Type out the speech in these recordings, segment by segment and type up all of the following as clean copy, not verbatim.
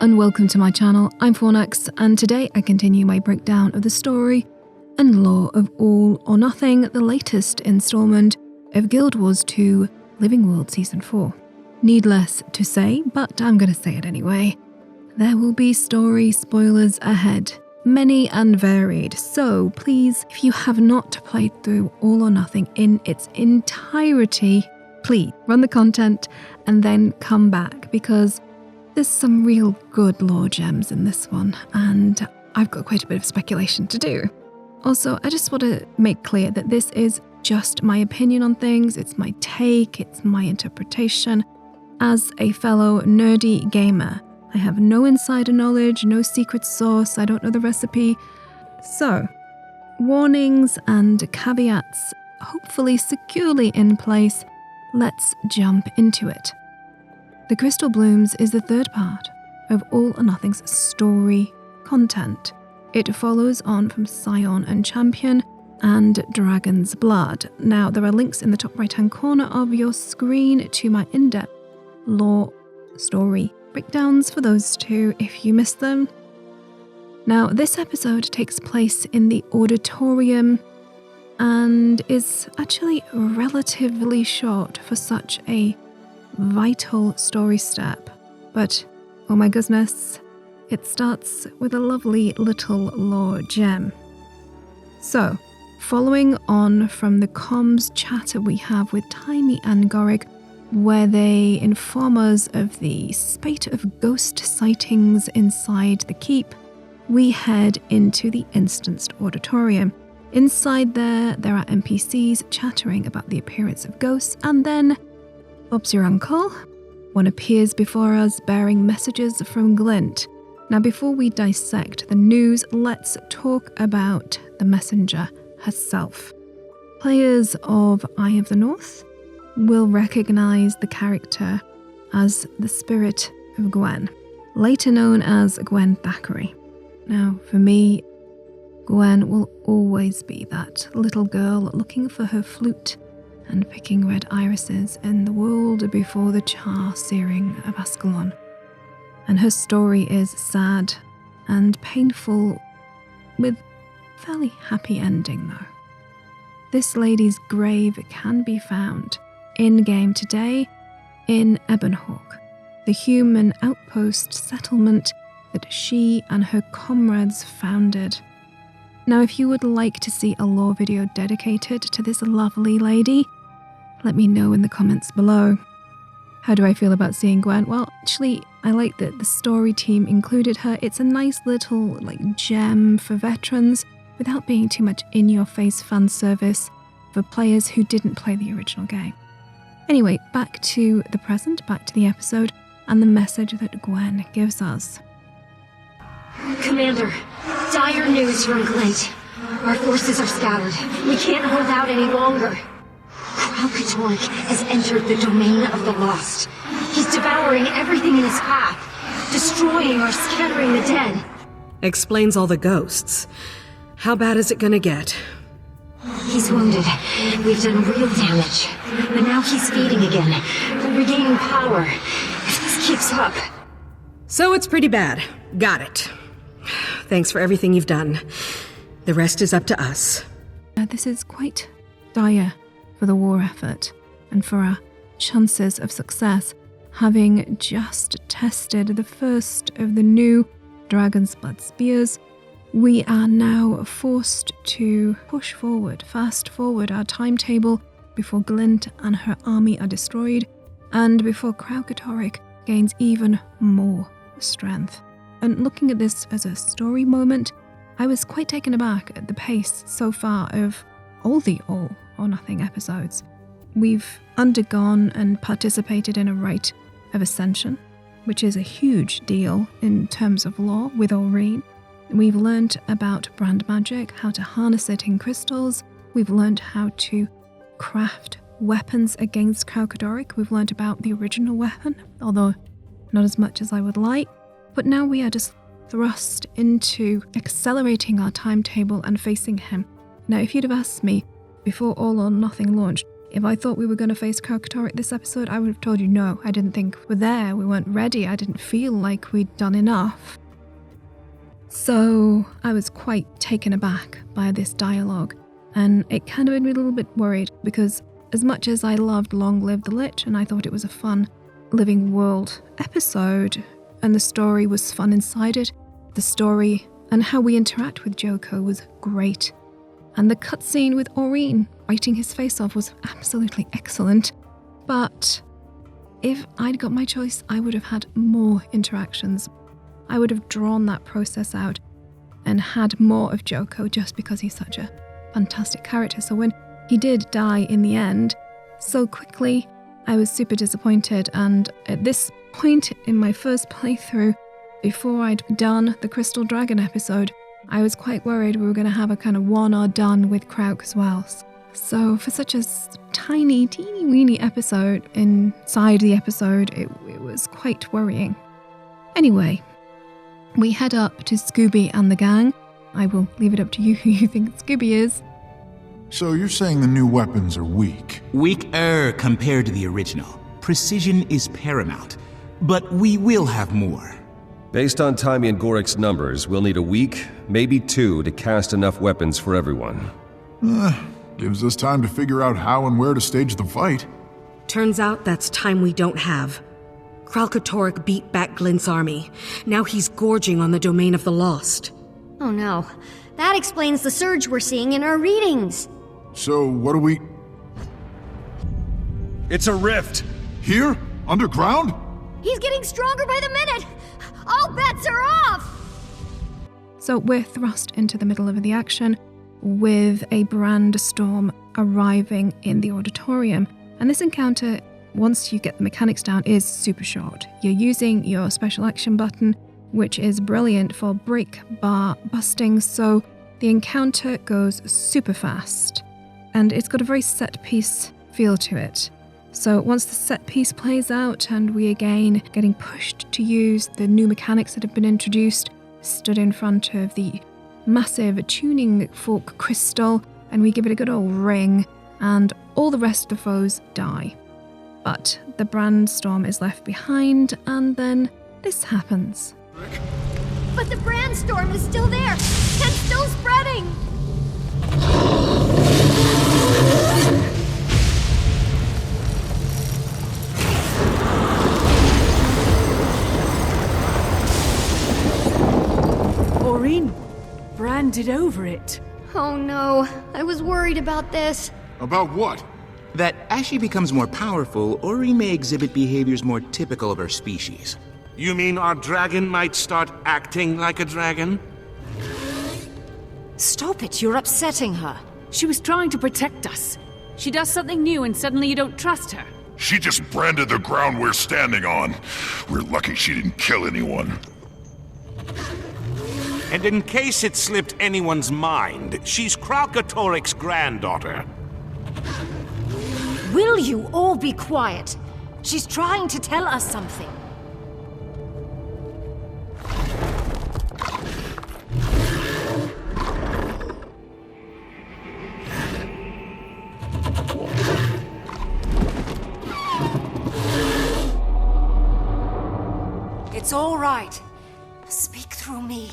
and welcome to my channel. I'm Thorns, and today I continue my breakdown of the story and lore of All or Nothing, the latest installment of Guild Wars 2 Living World Season 4. Needless to say, but I'm gonna say it anyway, there will be story spoilers ahead, many and varied, so please, if you have not played through All or Nothing in its entirety, please run the content and then come back, because there's some real good lore gems in this one, and I've got quite a bit of speculation to do. Also, I just want to make clear that this is just my opinion on things, it's my take, it's my interpretation. As a fellow nerdy gamer, I have no insider knowledge, no secret sauce, I don't know the recipe. So, warnings and caveats hopefully securely in place, let's jump into it. The Crystal Blooms is the third part of All or Nothing's story content. It follows on from Scion and Champion and Dragon's Blood. Now, there are links in the top right hand corner of your screen to my in-depth lore story breakdowns for those two if you missed them. Now, this episode takes place in the auditorium and is actually relatively short for such a vital story step, but oh my goodness, it starts with a lovely little lore gem. So, following on from the comms chatter we have with Taimi and Gorik, where they inform us of the spate of ghost sightings inside the keep, we head into the instanced auditorium. Inside there are NPCs chattering about the appearance of ghosts, and then Bob's your uncle. One appears before us bearing messages from Glint. Now, before we dissect the news, let's talk about the messenger herself. Players of Eye of the North will recognize the character as the spirit of Gwen, later known as Gwen Thackeray. Now, for me, Gwen will always be that little girl looking for her flute and picking red irises in the world before the char-searing of Ascalon. And her story is sad and painful, with a fairly happy ending though. This lady's grave can be found in-game today in Ebonhawk, the human outpost settlement that she and her comrades founded. Now, if you would like to see a lore video dedicated to this lovely lady, let me know in the comments below. How do I feel about seeing Gwen? Well, actually, I like that the story team included her. It's a nice little gem for veterans without being too much in-your-face fan service for players who didn't play the original game. Anyway, back to the present, back to the episode, and the message that Gwen gives us. Commander, dire news from Glint. Our forces are scattered. We can't hold out any longer. Caithe has entered the domain of the lost. He's devouring everything in his path, destroying or scattering the dead. Explains all the ghosts. How bad is it gonna get? He's wounded. We've done real damage. But now he's feeding again, regaining power. If this keeps up... So it's pretty bad. Got it. Thanks for everything you've done. The rest is up to us. This is quite dire for the war effort and for our chances of success, having just tested the first of the new Dragon's Blood spears. We are now forced to push forward, fast forward our timetable before Glint and her army are destroyed, and before Caithe gains even more strength. And looking at this as a story moment, I was quite taken aback at the pace so far of all the All or Nothing episodes. We've undergone and participated in a rite of ascension, which is a huge deal in terms of lore with Aureen. We've learned about brand magic, how to harness it in crystals. We've learned how to craft weapons against Caithe. We've learned about the original weapon, although not as much as I would like. But now we are just thrust into accelerating our timetable and facing him. Now, if you'd have asked me before All or Nothing launched, If I thought we were going to face Kralkatorrik this episode, I would have told you no. I didn't think we're there. We weren't ready. I didn't feel like we'd done enough. So I was quite taken aback by this dialogue, and it kind of made me a little bit worried because as much as I loved Long Live the Lich and I thought it was a fun Living World episode and the story was fun inside it, the story and how we interact with Joko was great. And the cutscene with Aurene biting his face off was absolutely excellent. But if I'd got my choice, I would have had more interactions. I would have drawn that process out and had more of Joko just because he's such a fantastic character. So when he did die in the end so quickly, I was super disappointed. And at this point in my first playthrough, before I'd done the Crystal Dragon episode, I was quite worried we were going to have a kind of one or done with Krauk as well. So for such a tiny, teeny weeny episode inside the episode, it was quite worrying. Anyway, we head up to Scooby and the gang. I will leave it up to you who you think Scooby is. So you're saying the new weapons are weak? Weaker compared to the original. Precision is paramount, but we will have more. Based on Taimi and Gorik's numbers, we'll need a week, maybe 2, to cast enough weapons for everyone. Gives us time to figure out how and where to stage the fight. Turns out that's time we don't have. Kralkatorrik beat back Glint's army. Now he's gorging on the domain of the lost. Oh no. That explains the surge we're seeing in our readings. So what do we... It's a rift! Here? Underground? He's getting stronger by the minute! All bets are off! So we're thrust into the middle of the action with a brand storm arriving in the auditorium. And this encounter, once you get the mechanics down, is super short. You're using your special action button, which is brilliant for break bar busting, so the encounter goes super fast. And it's got a very set-piece feel to it. So once the set piece plays out and we again getting pushed to use the new mechanics that have been introduced, stood in front of the massive tuning fork crystal and we give it a good old ring and all the rest of the foes die. But the brand storm is left behind and then this happens. But the brand storm is still there and still spreading! Aurene branded over it. Oh no, I was worried about this. About what? That as she becomes more powerful, Ori may exhibit behaviors more typical of her species. You mean our dragon might start acting like a dragon? Stop it, you're upsetting her. She was trying to protect us. She does something new and suddenly you don't trust her. She just branded the ground we're standing on. We're lucky she didn't kill anyone. And in case it slipped anyone's mind, she's Kralkatorrik's granddaughter. Will you all be quiet? She's trying to tell us something. It's all right. Speak through me.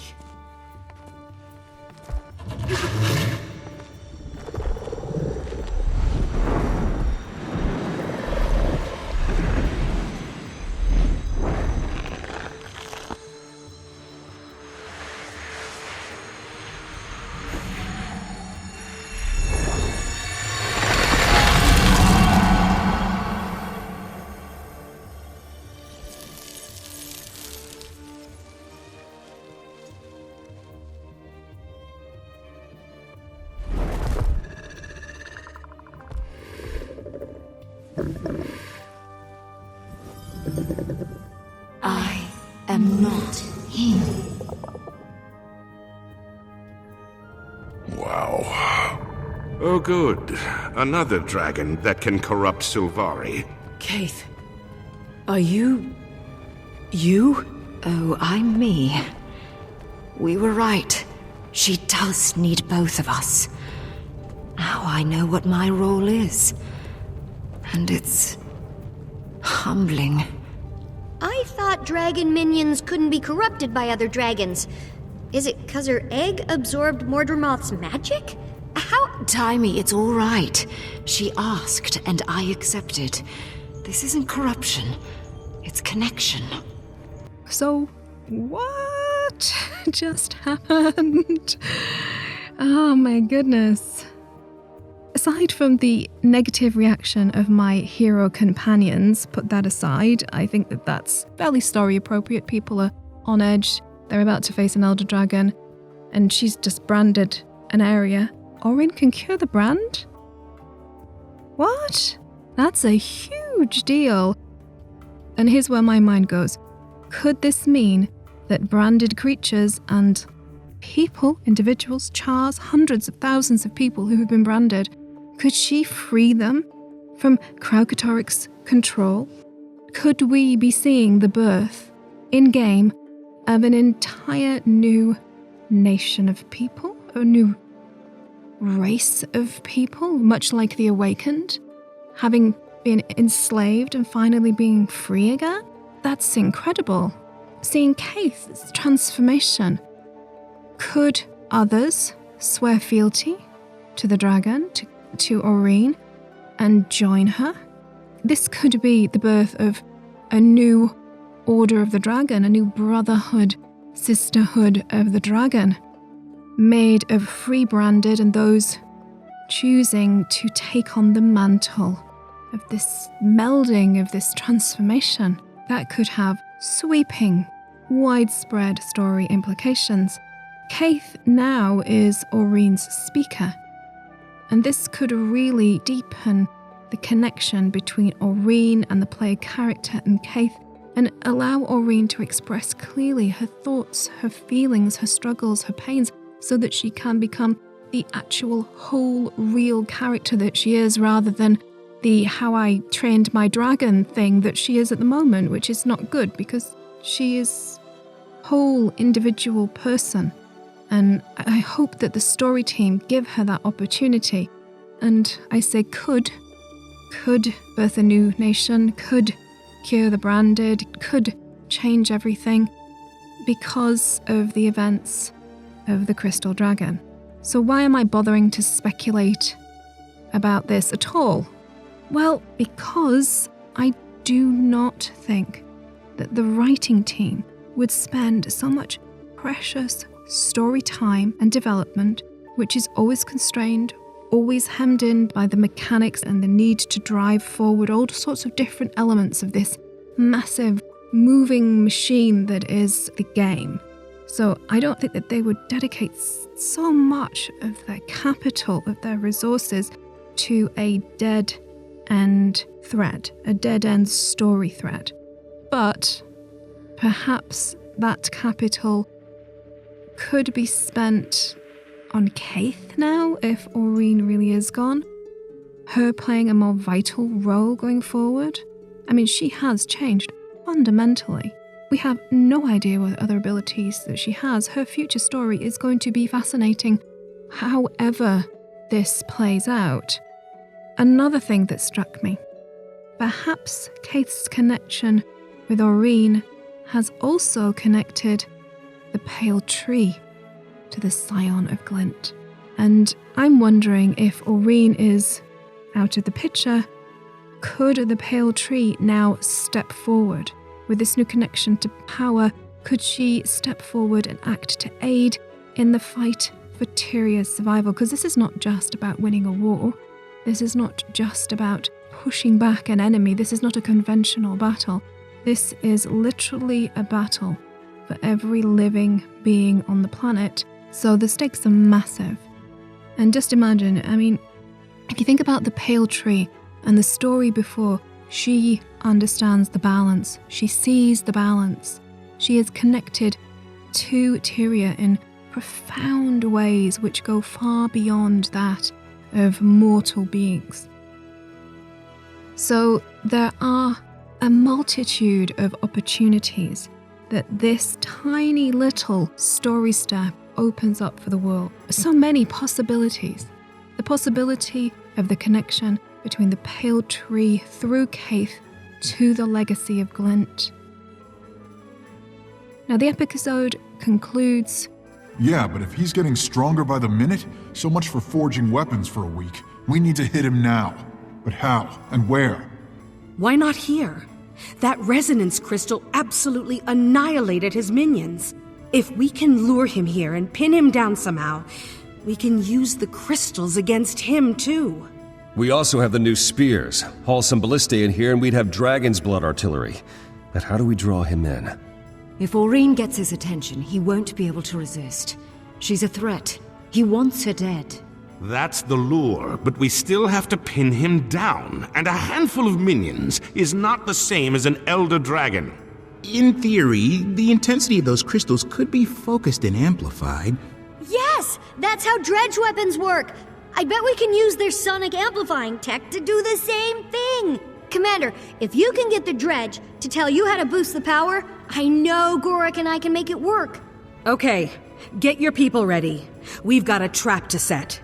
I am not him. Wow. Oh good. Another dragon that can corrupt Sylvari. Caithe, are you... you? Oh, I'm me. We were right. She does need both of us. Now I know what my role is. And it's humbling. I thought dragon minions couldn't be corrupted by other dragons. Is it 'cause her egg absorbed Mordremoth's magic? How? Timey, it's all right. She asked, and I accepted. This isn't corruption. It's connection. So, what just happened? Oh my goodness. Aside from the negative reaction of my hero companions, put that aside, I think that that's fairly story appropriate. People are on edge. They're about to face an elder dragon, and she's just branded an area. Orin can cure the brand? What? That's a huge deal. And here's where my mind goes. Could this mean that branded creatures and people, individuals, chars, hundreds of thousands of people who have been branded, could she free them from Kralkatoric's control? Could we be seeing the birth, in-game, of an entire new nation of people? A new race of people, much like the Awakened? Having been enslaved and finally being free again? That's incredible. Seeing Caithe's transformation. Could others swear fealty to the dragon, to Orin, and join her? This could be the birth of a new Order of the Dragon, a new brotherhood, sisterhood of the dragon, made of free branded and those choosing to take on the mantle of this melding, of this transformation that could have sweeping, widespread story implications. Caithe now is Orin's speaker, and this could really deepen the connection between Orin and the player character and Caithe, and allow Orin to express clearly her thoughts, her feelings, her struggles, her pains, so that she can become the actual whole real character that she is, rather than the how I trained my dragon thing that she is at the moment, which is not good because she is whole individual person. And I hope that the story team give her that opportunity. And I say could birth a new nation, could cure the branded, could change everything because of the events of the Crystal Dragon. So why am I bothering to speculate about this at all? Well, because I do not think that the writing team would spend so much precious story time and development, which is always constrained, always hemmed in by the mechanics and the need to drive forward all sorts of different elements of this massive moving machine that is the game. So I don't think that they would dedicate so much of their capital, of their resources, to a dead-end thread, a dead-end story thread. But perhaps that capital could be spent on Caithe now, if Orin really is gone. Her playing a more vital role going forward. I mean, she has changed fundamentally. We have no idea what other abilities that she has. Her future story is going to be fascinating, however this plays out. Another thing that struck me, perhaps Caithe's connection with Orin has also connected the Pale Tree to the Scion of Glint. And I'm wondering if Orin is out of the picture, could the Pale Tree now step forward? With this new connection to power, could she step forward and act to aid in the fight for Tyria's survival? Because this is not just about winning a war. This is not just about pushing back an enemy. This is not a conventional battle. This is literally a battle for every living being on the planet. So the stakes are massive. And just imagine, I mean, if you think about the Pale Tree and the story before, she understands the balance. She sees the balance. She is connected to Tyria in profound ways which go far beyond that of mortal beings. So there are a multitude of opportunities that this tiny little story step opens up for the world. So many possibilities. The possibility of the connection between the pale tree through Caithe to the legacy of Glint. Now the episode concludes. Yeah, but if he's getting stronger by the minute, so much for forging weapons for a week. We need to hit him now. But how and where? Why not here? That resonance crystal absolutely annihilated his minions. If we can lure him here and pin him down somehow, we can use the crystals against him too. We also have the new spears. Haul some ballistae in here and we'd have dragon's blood artillery. But how do we draw him in? If Aurene gets his attention, he won't be able to resist. She's a threat. He wants her dead. That's the lure, but we still have to pin him down, and a handful of minions is not the same as an elder dragon. In theory, the intensity of those crystals could be focused and amplified. Yes! That's how dredge weapons work! I bet we can use their sonic amplifying tech to do the same thing! Commander, if you can get the dredge to tell you how to boost the power, I know Gorik and I can make it work. Okay, get your people ready. We've got a trap to set.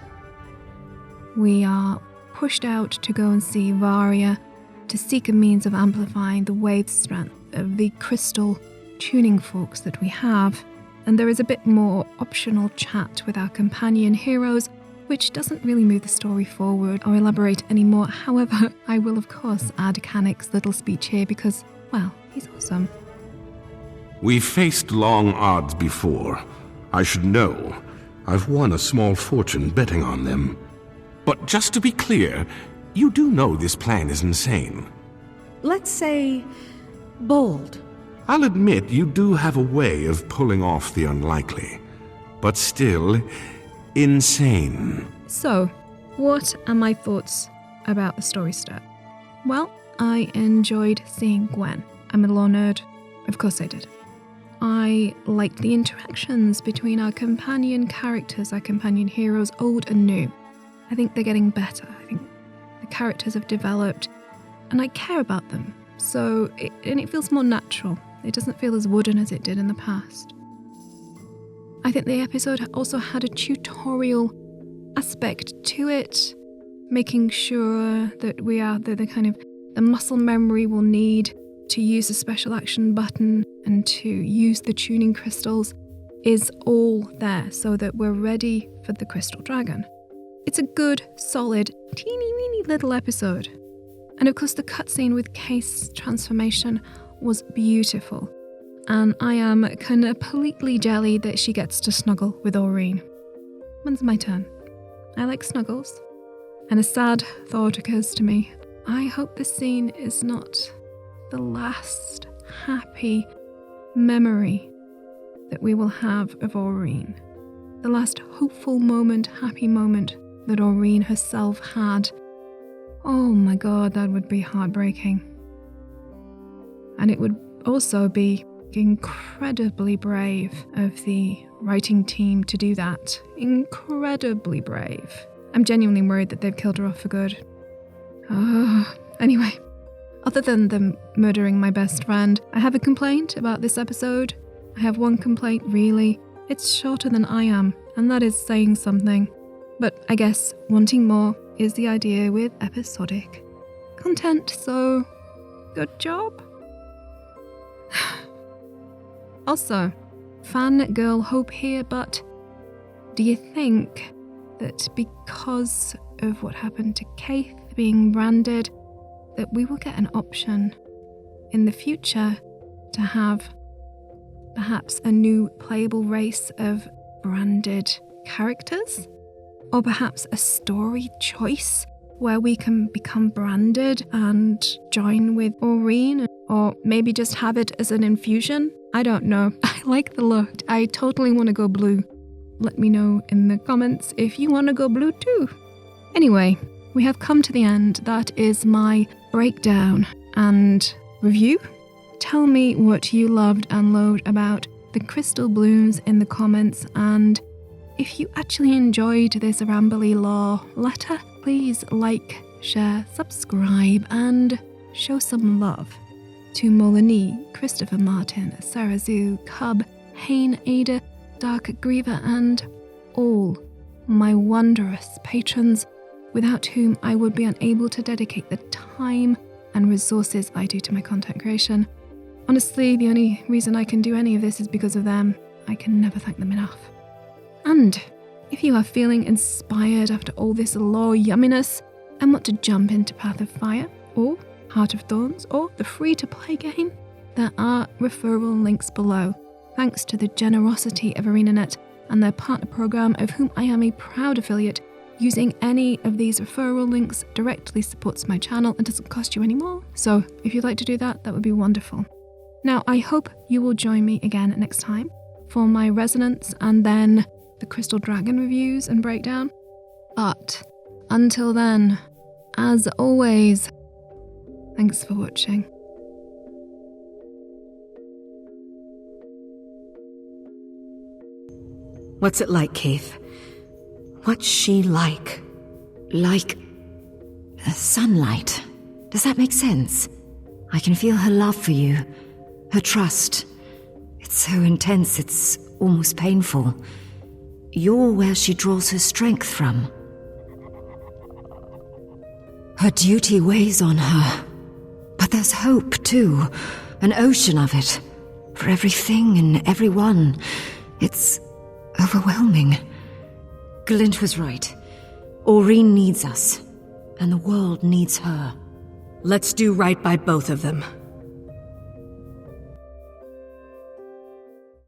We are pushed out to go and see Varia to seek a means of amplifying the wave strength of the crystal tuning forks that we have, and there is a bit more optional chat with our companion heroes, which doesn't really move the story forward or elaborate anymore. However, I will of course add Canic's little speech here because, well, he's awesome. We've faced long odds before. I should know. I've won a small fortune betting on them. But just to be clear, you do know this plan is insane. Let's say, bold. I'll admit you do have a way of pulling off the unlikely. But still, insane. So, what are my thoughts about the story step? Well, I enjoyed seeing Gwen. I'm a lore nerd. Of course I did. I liked the interactions between our companion characters, our companion heroes, old and new. I think they're getting better. I think the characters have developed, and I care about them. So, it feels more natural. It doesn't feel as wooden as it did in the past. I think the episode also had a tutorial aspect to it, making sure that we are the kind of the muscle memory we'll need to use the special action button and to use the tuning crystals is all there so that we're ready for the crystal dragon. It's a good, solid, teeny-weeny little episode. And of course the cutscene with Caithe's transformation was beautiful. And I am completely jelly that she gets to snuggle with Aurene. When's my turn? I like snuggles. And a sad thought occurs to me. I hope this scene is not the last happy memory that we will have of Aurene. The last hopeful moment, happy moment that Aurene herself had. Oh my god, that would be heartbreaking. And it would also be incredibly brave of the writing team to do that. Incredibly brave. I'm genuinely worried that they've killed her off for good. Anyway, other than them murdering my best friend, I have a complaint about this episode. I have one complaint, really. It's shorter than I am, and that is saying something. But I guess wanting more is the idea with episodic content, so good job. Also, fangirl hope here, but do you think that because of what happened to Caithe being branded, that we will get an option in the future to have perhaps a new playable race of branded characters? Or perhaps a story choice where we can become branded and join with Aurene? Or maybe just have it as an infusion? I don't know. I like the look. I totally want to go blue. Let me know in the comments if you want to go blue too. Anyway, we have come to the end. That is my breakdown and review. Tell me what you loved and loathed about the crystal blooms in the comments, and if you actually enjoyed this rambly lore letter, please like, share, subscribe, and show some love to Molyneux, Christopher Martin, Sarah Zoo, Cub, Hain, Ada, Dark Griever, and all my wondrous patrons without whom I would be unable to dedicate the time and resources I do to my content creation. Honestly, the only reason I can do any of this is because of them. I can never thank them enough. And if you are feeling inspired after all this lore yumminess and want to jump into Path of Fire or Heart of Thorns or the free-to-play game, there are referral links below, thanks to the generosity of ArenaNet and their partner program, of whom I am a proud affiliate. Using any of these referral links directly supports my channel and doesn't cost you any more. So if you'd like to do that, that would be wonderful. Now, I hope you will join me again next time for my Resonance and then the Crystal Dragon reviews and breakdown. But until then, as always, thanks for watching. What's it like, Caithe? What's she like? Like sunlight. Does that make sense? I can feel her love for you, her trust. It's so intense, it's almost painful. You're where she draws her strength from. Her duty weighs on her. But there's hope, too. An ocean of it. For everything and everyone. It's overwhelming. Glint was right. Aurene needs us. And the world needs her. Let's do right by both of them.